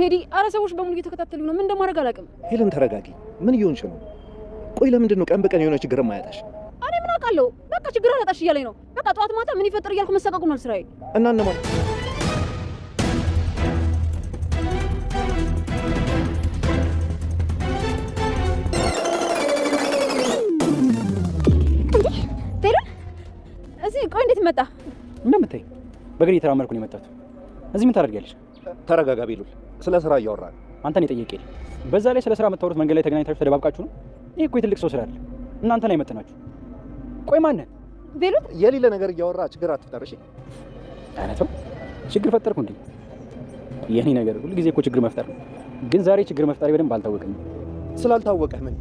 ቴዲ አረ ሰዎች በሙሉ እየተከታተሉ ነው ምን እንደማደርግ አላውቅም ሄለን ተረጋጊ ምን እየሆንሽ ነው ቆይ ለምንድን ነው ቀን በቀን የሆነ ችግር ማያጣሽ እኔ ምን አውቃለሁ በቃ ችግር አላጣሽ እያለኝ ነው በቃ ጧት ማታ ምን ይፈጠር እያልኩ መሰቃቁ ነው ስራዬ እና እነማን እዚህ ቆይ እንዴት መጣ እንደምታይ በግሬ ተራመርኩ ነው የመጣሁት እዚህ ምን ታደርጊያለሽ ተረጋጋ ቢሉል ስለ ስራ እያወራን አንተን የጠየቀኝ በዛ ላይ ስለ ስራ መታወሩት መንገድ ላይ ተገናኝታችሁ ተደባብቃችሁ ነው ይሄ እኮ የትልቅ ሰው ስራ አይደል እናንተ ላይ መተናችሁ ቆይ ማን ነህ ቢሉል የሌለ ነገር እያወራ ችግር አትፍጠርሽ አረተው ችግር ፈጠርኩ እንዴ የኔ ነገር ሁሉ ጊዜ እኮ ችግር መፍጠር ነው ግን ዛሬ ችግር መፍጠር በደንብ አልታወቀኝም ስላልታወቀህ ምን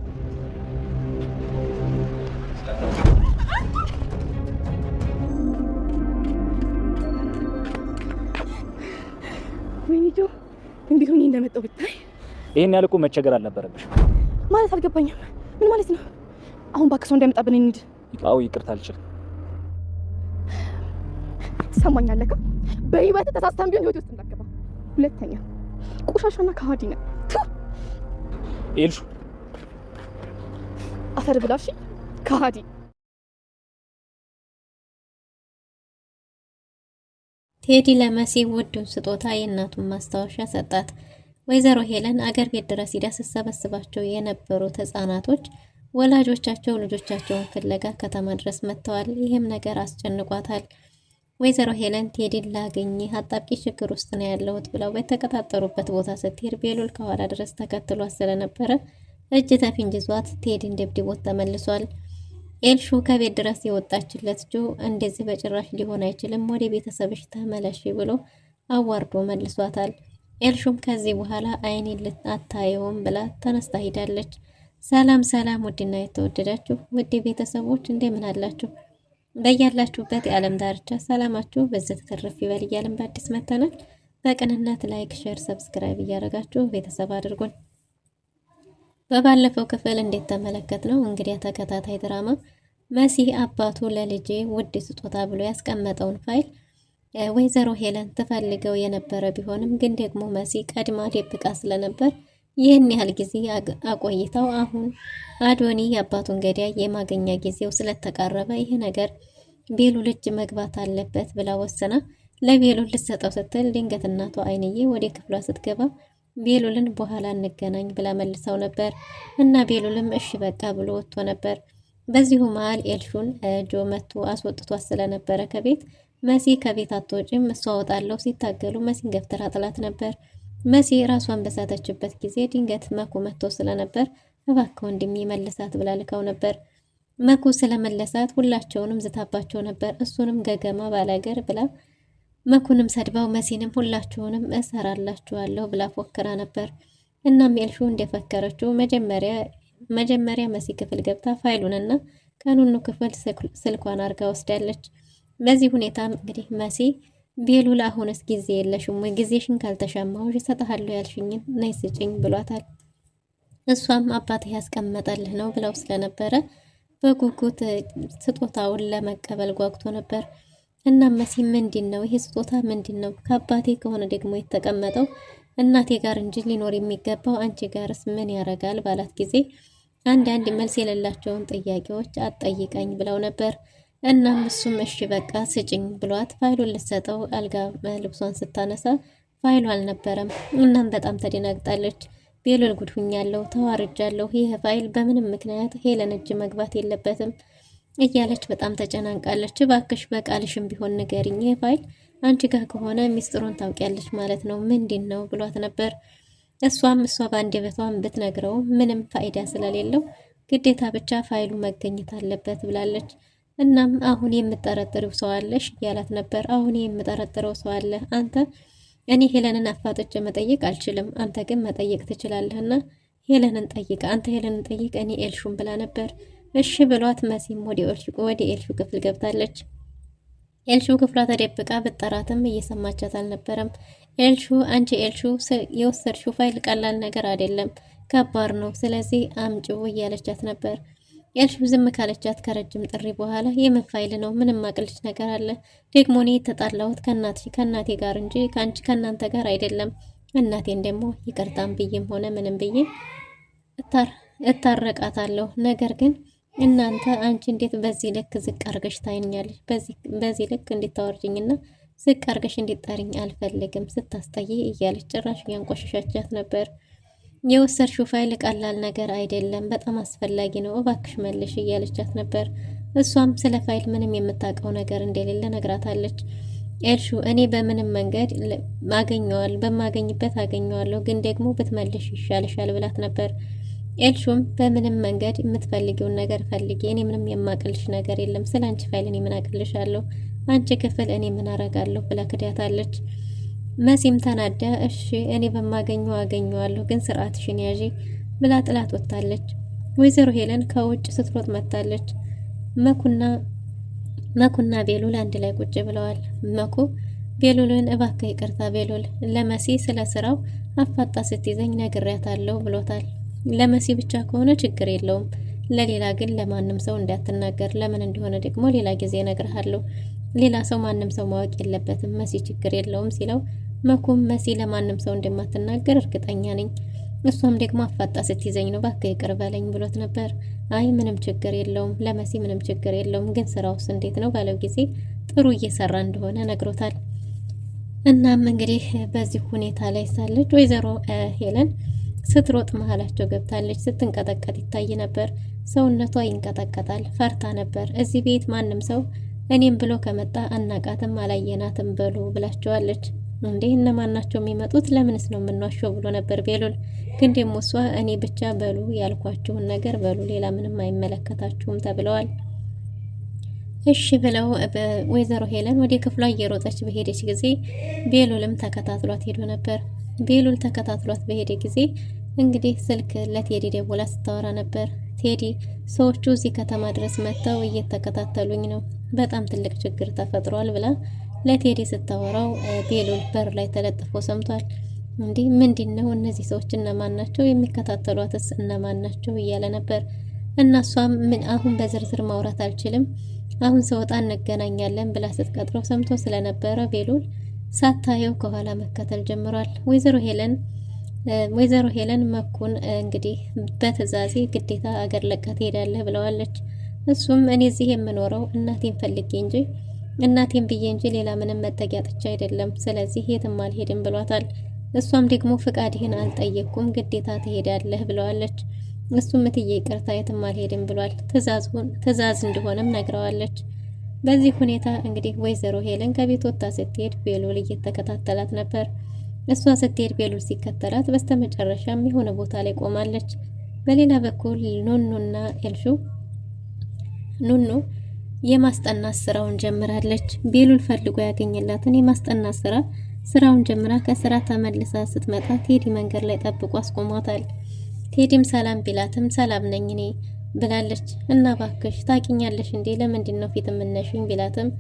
ወይኔ እንዴት ሆኜ እንደመጣሁ ብታይ ይሄን ያልኩ መቸገር አልነበረብሽ ማለት አልገባኝም ምን ማለት ነው አሁን ባክሰው እንዳይመጣብን እንሂድ አው ይቅርታ አልችልም ትሰማኛለህ በህይወት ተሳስተን ቢሆን ህይወት ውስጥ እንዳትገባ ሁለተኛ ቆሻሻና ከሃዲ ነህ ኤልሹ አፈር ብላሽ ከሃዲ ቴዲ ለመሲ ውዱን ስጦታ የእናቱን ማስታወሻ ሰጣት። ወይዘሮ ሄለን አገር ቤት ድረስ ሄዳ ስትሰበስባቸው የነበሩት ህፃናቶች ወላጆቻቸው ልጆቻቸውን ፍለጋ ከተማ ድረስ መጥተዋል። ይህም ነገር አስጨንቋታል። ወይዘሮ ሄለን ቴዲን ላገኝ አጣብቂ ችግር ውስጥ ነው ያለሁት ብለው በተቀጣጠሩበት ቦታ ስትሄድ ቤሉል ከኋላ ድረስ ተከትሏት ስለነበረ እጅ ተፍንጅ ይዟት ቴዲን ደብድቦት ተመልሷል። ኤልሹ ከቤት ድረስ የወጣችለት ጆ እንደዚህ በጭራሽ ሊሆን አይችልም ወደ ቤተሰብሽ ተመለሽ ብሎ አዋርዶ መልሷታል። ኤልሹም ከዚህ በኋላ አይኔን አታየውም ብላ ተነስታ ሄዳለች። ሰላም ሰላም ውድና የተወደዳችሁ ውድ ቤተሰቦች እንደምን አላችሁ? በያላችሁበት የዓለም ዳርቻ ሰላማችሁ በዘት ተረፍ ይበል እያልን በአዲስ መተናል። በቅንነት ላይክ፣ ሼር፣ ሰብስክራይብ እያደረጋችሁ ቤተሰብ አድርጉን። በባለፈው ክፍል እንዴት ተመለከትነው እንግዲህ ተከታታይ ድራማ መሲ አባቱ ለልጄ ውድ ስጦታ ብሎ ያስቀመጠውን ፋይል ወይዘሮ ሄለን ትፈልገው የነበረ ቢሆንም ግን ደግሞ መሲ ቀድማ ደብቃ ስለነበር ይህን ያህል ጊዜ አቆይታው አሁን አዶኒ የአባቱን ገዳይ የማገኛ ጊዜው ስለተቃረበ ይህ ነገር ቤሉል እጅ መግባት አለበት ብላ ወሰና ለቤሉል ልትሰጠው ስትል ድንገት እናቷ አይንዬ ወደ ክፍሏ ስትገባ ቤሉልን በኋላ እንገናኝ ብላ መልሰው ነበር እና ቤሉልም እሺ በቃ ብሎ ወጥቶ ነበር። በዚሁ መሃል ኤልሹን ጆ መቶ አስወጥቷት ስለነበረ ከቤት መሲ ከቤት አትወጪም እሷ ወጣለሁ ሲታገሉ መሲን ገፍትራ ጥላት ነበር። መሲ ራሷን በሳተችበት ጊዜ ድንገት መኩ መጥቶ ስለነበር እባክህ ወንድሜ መልሳት ብላ ልካው ነበር። መኩ ስለመለሳት ሁላቸውንም ዝታባቸው ነበር። እሱንም ገገማ ባላገር ብላ መኩንም ሰድባው መሲንም ሁላችሁንም እሰራላችኋለሁ ብላ ፎክራ ነበር። እናም ኤልሹ እንደፈከረችው መጀመሪያ መሲ ክፍል ገብታ ፋይሉንና ከኑኑ ክፍል ስልኳን አርጋ ወስዳለች። በዚህ ሁኔታ እንግዲህ መሲ ቤሉል አሁንስ ጊዜ የለሽም ወይ ጊዜሽን ካልተሻማሁሽ እሰጥሃለሁ ያልሽኝን ነይ ስጭኝ ብሏታል። እሷም አባትህ ያስቀመጠልህ ነው ብለው ስለነበረ በጉጉት ስጦታውን ለመቀበል ጓጉቶ ነበር። እና መሲ ምንድነው ይሄ ስጦታ ምንድነው? ከአባቴ ከሆነ ደግሞ የተቀመጠው እናቴ ጋር እንጂ ሊኖር የሚገባው አንቺ ጋርስ ምን ያረጋል ባላት ጊዜ አንዳንድ መልስ የሌላቸውን ጥያቄዎች አትጠይቀኝ ብለው ነበር። እናም እሱም እሺ በቃ ስጭኝ ብሏት ፋይሉን ልትሰጠው አልጋ ልብሷን ስታነሳ ፋይሉ አልነበረም። እናም በጣም ተደናግጣለች። ቤሉል ጉድ ሁኛለሁ፣ ተዋርጃለሁ፣ ይህ ፋይል በምንም ምክንያት ሄለን እጅ መግባት የለበትም እያለች በጣም ተጨናንቃለች። እባክሽ በቃልሽም ቢሆን ንገሪኝ፣ ይህ ፋይል አንቺ ጋር ከሆነ ሚስጥሩን ታውቂያለሽ ማለት ነው ምንድን ነው ብሏት ነበር። እሷ በአንደበቷም ብትነግረው ምንም ፋይዳ ስለሌለው ግዴታ ብቻ ፋይሉ መገኘት አለበት ብላለች። እናም አሁን የምጠረጥረው ሰው አለሽ እያላት ነበር። አሁን የምጠረጥረው ሰው አለ አንተ እኔ ሄለንን አፋጥጬ መጠየቅ አልችልም፣ አንተ ግን መጠየቅ ትችላለህና ሄለንን ጠይቅ፣ አንተ ሄለንን ጠይቅ፣ እኔ ኤልሹን ብላ ነበር። እሺ ብሏት መሲም ወደ ኤልሹ ክፍል ገብታለች። ኤልሹ ክፍሏ ተደብቃ ብጠራትም እየሰማቻት አልነበረም። ኤልሹ አንቺ ኤልሹ የወሰድሽው ፋይል ቀላል ነገር አይደለም፣ ከባድ ነው፣ ስለዚህ አምጪው እያለቻት ነበር። ኤልሹ ዝም ካለቻት ከረጅም ጥሪ በኋላ የምን ፋይል ነው? ምንም አቅልሽ ነገር አለ? ደግሞ እኔ የተጣላሁት ከእናቴ ጋር እንጂ ከአንቺ ከእናንተ ጋር አይደለም። እናቴን ደግሞ ይቅርታም ብዬም ሆነ ምንም ብዬ እታረቃታለሁ። ነገር ግን እናንተ አንቺ እንዴት በዚህ ልክ ዝቅ አርገሽ ታይኛለሽ? በዚህ ልክ እንድታወርጅኝና ዝቅ አርገሽ እንድጠሪኝ አልፈልግም ስታስጠይ እያለች ጭራሽ ያንቆሸሻቻት ነበር። የወሰድሽው ፋይል ቀላል ነገር አይደለም፣ በጣም አስፈላጊ ነው፣ እባክሽ መልሽ እያለቻት ነበር። እሷም ስለ ፋይል ምንም የምታውቀው ነገር እንደሌለ ነግራታለች። ኤልሹ እኔ በምንም መንገድ በማገኝበት አገኘዋለሁ፣ ግን ደግሞ ብትመልሽ ይሻልሻል ብላት ነበር። ኤልሹም በምንም መንገድ የምትፈልጊውን ነገር ፈልጊ፣ እኔ ምንም የማቅልሽ ነገር የለም፣ ስለ አንቺ ፋይል እኔ ምን አቅልሻለሁ፣ አንቺ ክፍል እኔ ምን አረጋለሁ ብላ ክዳታለች። መሲም ተናዳ እሺ እኔ በማገኘው አገኘዋለሁ፣ ግን ስርዓትሽን ያዢ ብላ ጥላት ወጥታለች። ወይዘሮ ሄለን ከውጭ ስትሮጥ መጥታለች። መኩና ቤሉል አንድ ላይ ቁጭ ብለዋል። መኩ ቤሉልን እባክህ ይቅርታ ቤሉል፣ ለመሲ ስለ ስራው አፋጣ ስትይዘኝ ነግሬያታለሁ ብሎታል። ለመሲ ብቻ ከሆነ ችግር የለውም፣ ለሌላ ግን ለማንም ሰው እንዳትናገር፣ ለምን እንደሆነ ደግሞ ሌላ ጊዜ እነግርሃለሁ፣ ሌላ ሰው ማንም ሰው ማወቅ የለበትም፣ መሲ ችግር የለውም ሲለው፣ መኩም መሲ ለማንም ሰው እንደማትናገር እርግጠኛ ነኝ፣ እሷም ደግሞ አፋጣ ስትይዘኝ ነው እባክህ ይቅር በለኝ ብሎት ነበር። አይ ምንም ችግር የለውም ለመሲ ምንም ችግር የለውም፣ ግን ስራውስ እንዴት ነው ባለው ጊዜ ጥሩ እየሰራ እንደሆነ ነግሮታል። እናም እንግዲህ በዚህ ሁኔታ ላይ ሳለች ወይዘሮ ሄለን ስትሮጥ መሀላቸው ገብታለች። ስትንቀጠቀጥ ይታይ ነበር። ሰውነቷ ይንቀጠቀጣል። ፈርታ ነበር። እዚህ ቤት ማንም ሰው እኔም ብሎ ከመጣ አናቃትም አላየናትም በሉ ብላቸዋለች። እንዴ እነማን ናቸው የሚመጡት? ለምንስ ነው የምንዋሸው ብሎ ነበር ቤሉል። ግን ደግሞ እሷ እኔ ብቻ በሉ ያልኳችሁን ነገር በሉ፣ ሌላ ምንም አይመለከታችሁም ተብለዋል። እሺ ብለው ወይዘሮ ሄለን ወደ ክፍሏ እየሮጠች በሄደች ጊዜ ቤሉልም ተከታትሏት ሄዶ ነበር። ቤሉል ተከታትሏት በሄደ ጊዜ እንግዲህ ስልክ ለቴዲ ደውላ ስታወራ ነበር። ቴዲ ሰዎቹ እዚህ ከተማ ድረስ መጥተው እየተከታተሉኝ ነው፣ በጣም ትልቅ ችግር ተፈጥሯል ብላ ለቴዲ ስታወራው ቤሉል በር ላይ ተለጥፎ ሰምቷል። እንዲህ ምንድነው እነዚህ ሰዎች እነማን ናቸው? የሚከታተሏትስ እነማን ናቸው? እያለ ነበር። እና እሷም ምን አሁን በዝርዝር ማውራት አልችልም፣ አሁን ስወጣ እንገናኛለን ብላ ስትቀጥረው ሰምቶ ስለነበረ ቤሉል ሳታየው ከኋላ መከተል ጀምሯል። ወይዘሮ ሄለን መኩን እንግዲህ በትዕዛዜ ግዴታ አገር ለቃ ትሄዳለህ ብለዋለች። እሱም እኔ እዚህ የምኖረው እናቴን ፈልጌ እንጂ እናቴን ብዬ እንጂ ሌላ ምንም መጠጊያ ጥቻ አይደለም፣ ስለዚህ የትም አልሄድም ብሏታል። እሷም ደግሞ ፍቃድህን አልጠየቅኩም ግዴታ ትሄዳለህ ብለዋለች። እሱም እትዬ ይቅርታ የትም አልሄድም ብሏል። ትዕዛዝ እንደሆነም ነግረዋለች። በዚህ ሁኔታ እንግዲህ ወይዘሮ ሄለን ከቤት ወጥታ ስትሄድ ቤሉል እየተከታተላት ነበር። እሷ ስትሄድ ቤሉል ሲከተላት በስተመጨረሻም የሆነ ቦታ ላይ ቆማለች። በሌላ በኩል ኑኑና ኤልሹ ኑኑ የማስጠናት ስራውን ጀምራለች። ቤሉል ፈልጎ ያገኘላትን የማስጠናት ስራውን ጀምራ ከስራ ተመልሳ ስትመጣ ቴዲ መንገድ ላይ ጠብቆ አስቆሟታል። ቴዲም ሰላም ቢላትም ሰላም ነኝ እኔ ብላለች። እና ባክሽ ታቂኛለሽ እንዴ ለምንድን ነው ፊት የምነሽኝ ቢላትም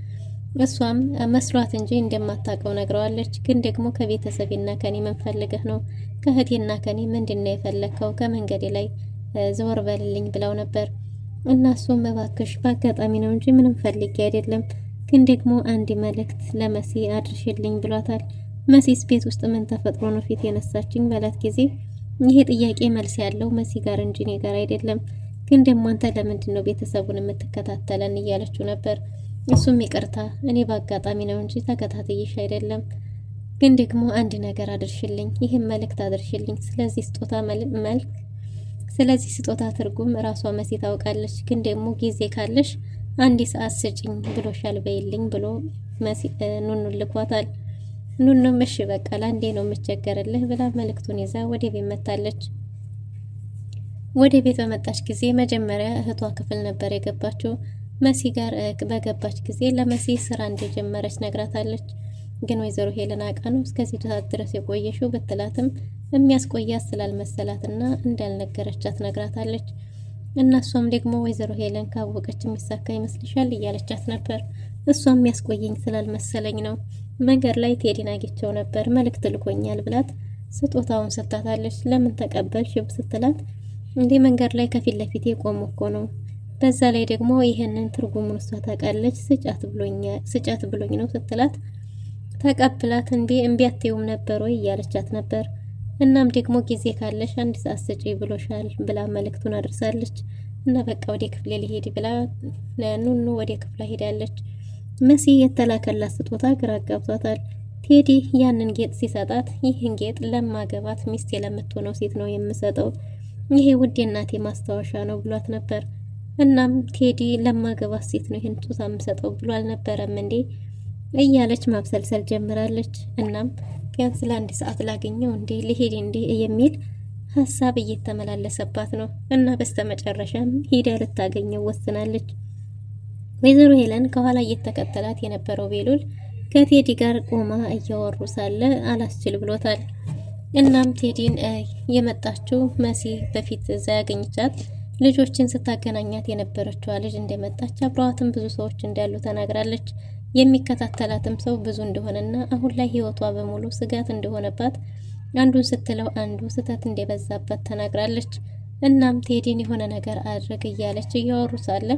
እሷም መስሏት እንጂ እንደማታውቀው ነግረዋለች። ግን ደግሞ ከቤተሰቤና ከኔ ምን ፈልገህ ነው? ከእህቴና ከኔ ምንድነው የፈለከው? ከመንገዴ ላይ ዘወር በልልኝ ብለው ነበር። እና እሱም እባክሽ በአጋጣሚ ነው እንጂ ምንም ፈልጌ አይደለም፣ ግን ደግሞ አንድ መልእክት ለመሲ አድርሽልኝ ብሏታል። መሲስ ቤት ውስጥ ምን ተፈጥሮ ነው ፊት የነሳችኝ ባላት ጊዜ ይሄ ጥያቄ መልስ ያለው መሲ ጋር እንጂ እኔ ጋር አይደለም፣ ግን ደግሞ አንተ ለምንድን ነው ቤተሰቡን የምትከታተለን እያለችው ነበር። እሱም ይቅርታ እኔ በአጋጣሚ ነው እንጂ ተከታተይሽ አይደለም፣ ግን ደግሞ አንድ ነገር አድርሽልኝ፣ ይህም መልእክት አድርሽልኝ። ስለዚህ ስጦታ ትርጉም ራሷ መሲ ታውቃለች፣ ግን ደግሞ ጊዜ ካለሽ አንድ ሰዓት ስጭኝ ብሎሻል በይልኝ ብሎ ኑኑ ልኳታል። ኑኑም እሺ በቃ ለአንዴ ነው የምቸገርልህ ብላ መልእክቱን ይዛ ወደ ቤት መጣለች። ወደ ቤት በመጣች ጊዜ መጀመሪያ እህቷ ክፍል ነበር የገባችው። መሲ ጋር በገባች ጊዜ ለመሲ ስራ እንደጀመረች ነግራታለች። ግን ወይዘሮ ሄለን አቃ ነው እስከዚህ ድረስ የቆየሽው ብትላትም የሚያስቆያት ስላልመሰላትና እንዳልነገረቻት ነግራታለች። እናሷም ደግሞ ወይዘሮ ሄለን ካወቀች የሚሳካ ይመስልሻል እያለቻት ነበር። እሷም የሚያስቆየኝ ስላልመሰለኝ ነው፣ መንገድ ላይ ቴዲን አግኝቼው ነበር መልእክት ልኮኛል ብላት ስጦታውን ሰጥታታለች። ለምን ተቀበልሽ ስትላት እንዴ መንገድ ላይ ከፊት ለፊቴ ቆሞ እኮ ነው፣ በዛ ላይ ደግሞ ይሄንን ትርጉሙን እሷ ታውቃለች፣ ስጫት ብሎኝ ነው ስትላት ተቀብላት እምቢ አትይውም ነበር ወይ እያለቻት ነበር። እናም ደግሞ ጊዜ ካለሽ 1 ሰዓት ስጪ ብሎሻል ብላ መልእክቱን አድርሳለች። እና በቃ ወደ ክፍሌ ልሄድ ብላ ኑኑ ወደ ክፍላ ሄዳለች። መሲ የተላከላት ስጦታ ግራ አጋብቷታል። ቴዲ ያንን ጌጥ ሲሰጣት ይህን ጌጥ ለማገባት ሚስቴ ለምትሆነው ሴት ነው የምሰጠው፣ ይሄ ውድ እናቴ ማስታወሻ ነው ብሏት ነበር። እናም ቴዲ ለማገባት ሴት ነው ይህን ስጦታ የምሰጠው ብሎ አልነበረም እንዴ እያለች ማብሰልሰል ጀምራለች። እናም ቢያንስ ለ1 ሰዓት ላገኘው እንዴ ልሄድ እንዴ የሚል ሀሳብ እየተመላለሰባት ነው። እና በስተመጨረሻም ሄዳ ልታገኘው ወስናለች። ወይዘሮ ሄለን ከኋላ እየተከተላት የነበረው ቤሉል ከቴዲ ጋር ቆማ እያወሩ ሳለ አላስችል ብሎታል። እናም ቴዲን የመጣችው መሲ በፊት እዛ ያገኘቻት ልጆችን ስታገናኛት የነበረችዋ ልጅ እንደመጣች አብረዋትም ብዙ ሰዎች እንዳሉ ተናግራለች። የሚከታተላትም ሰው ብዙ እንደሆነና አሁን ላይ ህይወቷ በሙሉ ስጋት እንደሆነባት አንዱን ስትለው አንዱ ስህተት እንደበዛበት ተናግራለች። እናም ቴዲን የሆነ ነገር አድርግ እያለች እያወሩ ሳለ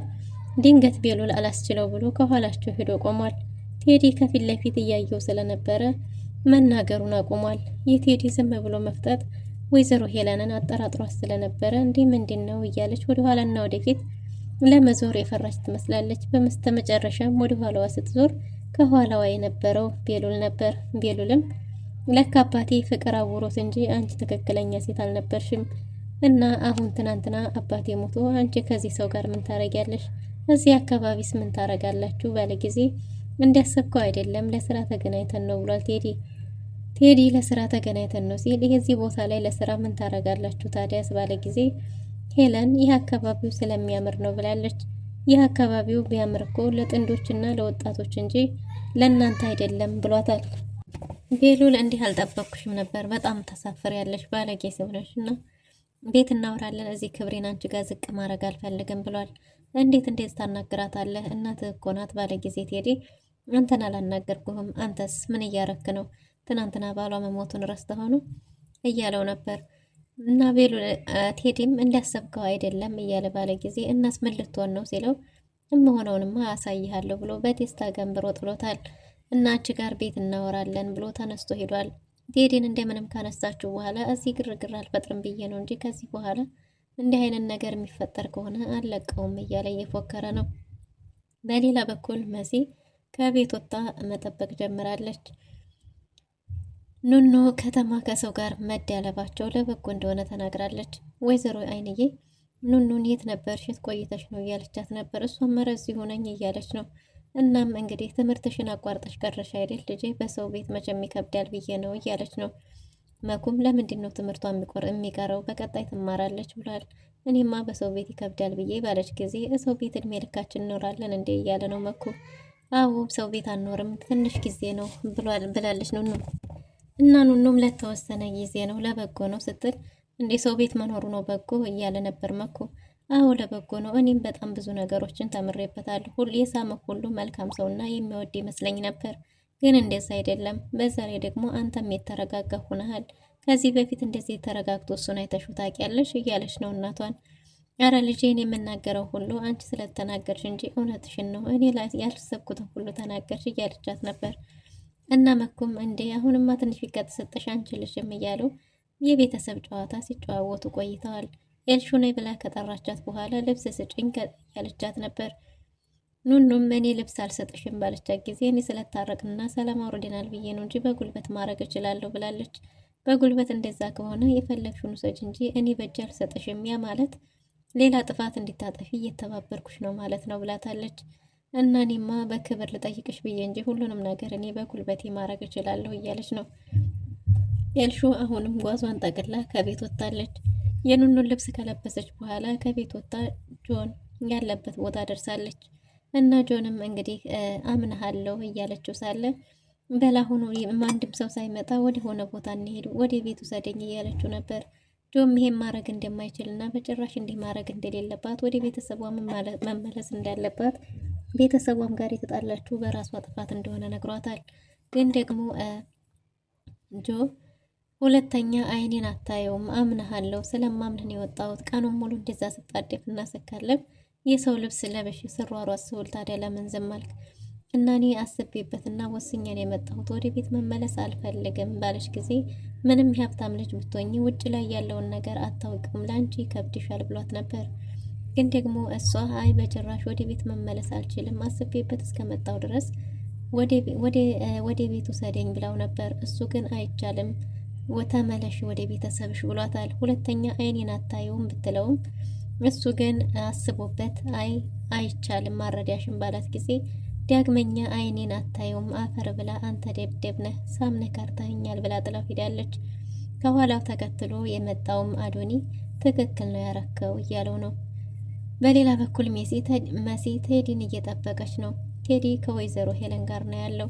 ድንገት ቤሉል አላስችለው ብሎ ከኋላቸው ሄዶ ቆሟል። ቴዲ ከፊት ለፊት እያየው ስለነበረ መናገሩን አቁሟል። የቴዲ ዝም ብሎ መፍጠጥ ወይዘሮ ሄለንን አጠራጥሯት ስለነበረ እንዲህ ምንድነው እያለች ወደ ኋላና ወደፊት ለመዞር የፈራች ትመስላለች። በመጨረሻም ወደ ኋላዋ ስትዞር ከኋላዋ የነበረው ቤሉል ነበር። ቤሉልም ለካ አባቴ ፍቅር አውሮት እንጂ አንቺ ትክክለኛ ሴት አልነበርሽም እና አሁን ትናንትና አባቴ ሞቶ አንቺ ከዚህ ሰው ጋር ምን ታረጊያለሽ? እዚህ አካባቢስ ምን ታረጋላችሁ? ባለ ጊዜ እንዲያሰብከው አይደለም ለስራ ተገናኝተን ነው ብሏል ቴዲ። ቴዲ ለስራ ተገናኝተን ነው ሲል እዚህ ቦታ ላይ ለስራ ምን ታረጋላችሁ ታዲያስ? ባለ ጊዜ ሄለን ይህ አካባቢው ስለሚያምር ነው ብላለች። ይህ አካባቢው ቢያምር እኮ ለጥንዶችና ለወጣቶች እንጂ ለእናንተ አይደለም ብሏታል። ቤሉል እንዲህ አልጠበቅኩሽም ነበር፣ በጣም ታሳፍሪያለሽ ባለጌ ሰው ነሽ እና ቤት እናወራለን፣ እዚህ ክብሬን አንቺ ጋር ዝቅ ማድረግ አልፈልግም ብሏል። እንዴት ታናግራታለህ? እናትህ እኮ ናት ባለ ጊዜ ቴዲ አንተን አላናገርኩህም፣ አንተስ ምን እያረክ ነው? ትናንትና ባሏ መሞቱን ረስተኸው ነው እያለው ነበር። እና ቤሉል ቴዲም እንዳሰብከው አይደለም እያለ ባለ ጊዜ እናስ ምን ልትሆን ነው ሲለው እምሆነውንማ አሳይሃለሁ ብሎ በቴስታ ገንብሮ ጥሎታል። እና አንቺ ጋር ቤት እናወራለን ብሎ ተነስቶ ሄዷል። ቴዲን እንደምንም ካነሳችሁ በኋላ እዚህ ግርግር አልፈጥርም ብዬ ነው እንጂ ከዚህ በኋላ እንዲህ አይነት ነገር የሚፈጠር ከሆነ አልለቀውም እያለ እየፎከረ ነው። በሌላ በኩል መሲ ከቤት ወጣ መጠበቅ ጀምራለች። ኑኑ ከተማ ከሰው ጋር መዳለባቸው ለበጎ እንደሆነ ተናግራለች። ወይዘሮ አይንዬ ኑኑን የት ነበርሽ? የት ቆይተሽ ነው እያለቻት ነበር። እሷም መረዝ ሆነኝ እያለች ነው። እናም እንግዲህ ትምህርትሽን አቋርጠሽ ቀረሽ አይደል ልጄ? በሰው ቤት መቼም ይከብዳል ብዬ ነው እያለች ነው። መኩም ለምንድን ነው ትምህርቷ የሚቀረው? በቀጣይ ትማራለች ብሏል። እኔማ በሰው ቤት ይከብዳል ብዬ ባለች ጊዜ ሰው ቤት እድሜ ልካችን እንኖራለን እንዴ እያለ ነው መኩ። አዎ ሰው ቤት አንኖርም ትንሽ ጊዜ ነው ብላለች ኑኑ። እና ኑኑም ለተወሰነ ጊዜ ነው ለበጎ ነው ስትል እንዴ ሰው ቤት መኖሩ ነው በጎ እያለ ነበር መኩ። አዎ ለበጎ ነው፣ እኔም በጣም ብዙ ነገሮችን ተምሬበታለሁ። ሁሉ የሳመ ሁሉ መልካም ሰውና የሚወድ ይመስለኝ ነበር፣ ግን እንደዛ አይደለም። በዛ ላይ ደግሞ አንተም የተረጋጋ ሆነሃል። ከዚህ በፊት እንደዚህ የተረጋግቶ እሱን አይተሽው ታውቂያለሽ እያለች ነው እናቷን። አረ ልጄን የምናገረው ሁሉ አንቺ ስለተናገርሽ እንጂ እውነትሽን ነው፣ እኔ ያልሰብኩትን ሁሉ ተናገርሽ እያለቻት ነበር። እና መኩም እንዴ አሁንማ ትንሽ ፊት ተሰጠሽ አንቺ ልጅም እያሉ የቤተሰብ ጨዋታ ሲጨዋወቱ ቆይተዋል። ኤልሹ ነይ ብላ ከጠራቻት በኋላ ልብስ ስጭኝ ያለቻት ነበር። ኑኑም እኔ ልብስ አልሰጥሽም ባለቻት ጊዜ እኔ ስለታረቅንና ሰላም አውርደናል ብዬ ነው እንጂ በጉልበት ማድረግ እችላለሁ ብላለች። በጉልበት እንደዛ ከሆነ የፈለግሽውን ውሰጅ እንጂ እኔ በእጅ አልሰጥሽም፣ ያ ማለት ሌላ ጥፋት እንዲታጠፊ እየተባበርኩሽ ነው ማለት ነው ብላታለች። እና እኔማ በክብር ልጠይቅሽ ብዬ እንጂ ሁሉንም ነገር እኔ በጉልበቴ ማድረግ እችላለሁ እያለች ነው። ኤልሹ አሁንም ጓዟን ጠቅላ ከቤት ወጣለች። የኑኑን ልብስ ከለበሰች በኋላ ከቤት ወጣ ጆን ያለበት ቦታ ደርሳለች። እና ጆንም እንግዲህ አምናሃለሁ እያለችው ሳለ በላሁኑ አንድም ሰው ሳይመጣ ወደ ሆነ ቦታ እንሄድ ወደ ቤቱ ሰደኝ እያለችው ነበር። ጆም ይሄን ማድረግ እንደማይችልና በጭራሽ እንዲህ ማድረግ እንደሌለባት ወደ ቤተሰቧ መመለስ እንዳለባት ቤተሰቧም ጋር የተጣላችው በራሷ ጥፋት እንደሆነ ነግሯታል። ግን ደግሞ ጆ ሁለተኛ አይኔን አታየውም፣ አምናሃለሁ፣ ስለማምንህን የወጣሁት ቀኑን ሙሉ እንደዛ ስጣደፍና ስካለብ የሰው ልብስ ለበሽ ስሯሯት ስውል ታዲያ ለምን ዝም አልክ? እና እኔ አስቤበትና ወስኜ ነው የመጣሁት። ወደ ቤት መመለስ አልፈልግም ባለች ጊዜ ምንም የሀብታም ልጅ ብትሆኚ ውጭ ላይ ያለውን ነገር አታውቅም፣ ላንቺ ከብድሻል ብሏት ነበር። ግን ደግሞ እሷ አይ በጭራሽ ወደ ቤት መመለስ አልችልም፣ አስቤበት እስከመጣው ድረስ ወደ ቤቱ ሰደኝ ብላው ነበር። እሱ ግን አይቻልም ተመለሽ ወደ ቤተሰብሽ ብሏታል። ሁለተኛ አይኔን አታየውም ብትለውም እሱ ግን አስቦበት አይቻልም ማረዳሽን ባላት ጊዜ ዳግመኛ አይኔን አታየውም አፈር ብላ አንተ ደብደብ ነህ ሳምነህ ካርታኛል ብላ ጥላው ሄዳለች። ከኋላው ተከትሎ የመጣውም አዶኒ ትክክል ነው ያረከው እያለው ነው። በሌላ በኩል መሲ ቴዲን እየጠበቀች ነው። ቴዲ ከወይዘሮ ሄለን ጋር ነው ያለው።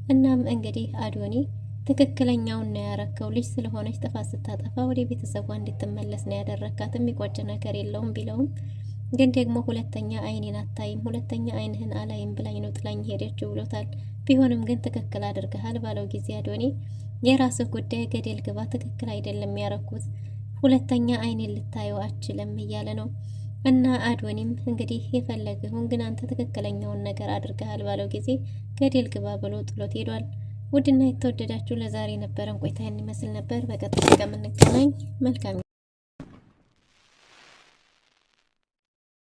እናም እንግዲህ አዶኒ ትክክለኛውን ነው ያረከው፣ ልጅ ስለሆነች ጥፋት ስታጠፋ ወደ ቤተሰቧ እንድትመለስ ነው ያደረካት፣ የሚቆጭ ነገር የለውም ቢለውም ግን ደግሞ ሁለተኛ አይኔን አታይም፣ ሁለተኛ አይንህን አላይም ብላኝ ነው ጥላኝ ሄደች ብሎታል። ቢሆንም ግን ትክክል አድርገሃል ባለው ጊዜ አዶኒ የራስህ ጉዳይ ገደል ግባ፣ ትክክል አይደለም ያረኩት፣ ሁለተኛ አይኔን ልታየው አችልም እያለ ነው። እና አዶኒም እንግዲህ የፈለገውን ግን አንተ ትክክለኛውን ነገር አድርገሃል ባለው ጊዜ ገደል ግባ ብሎ ጥሎት ሄዷል። ውድና የተወደዳችሁ ለዛሬ ነበረን ቆይታ ይመስል ነበር። በቀጣይ እስከምንገናኝ መልካም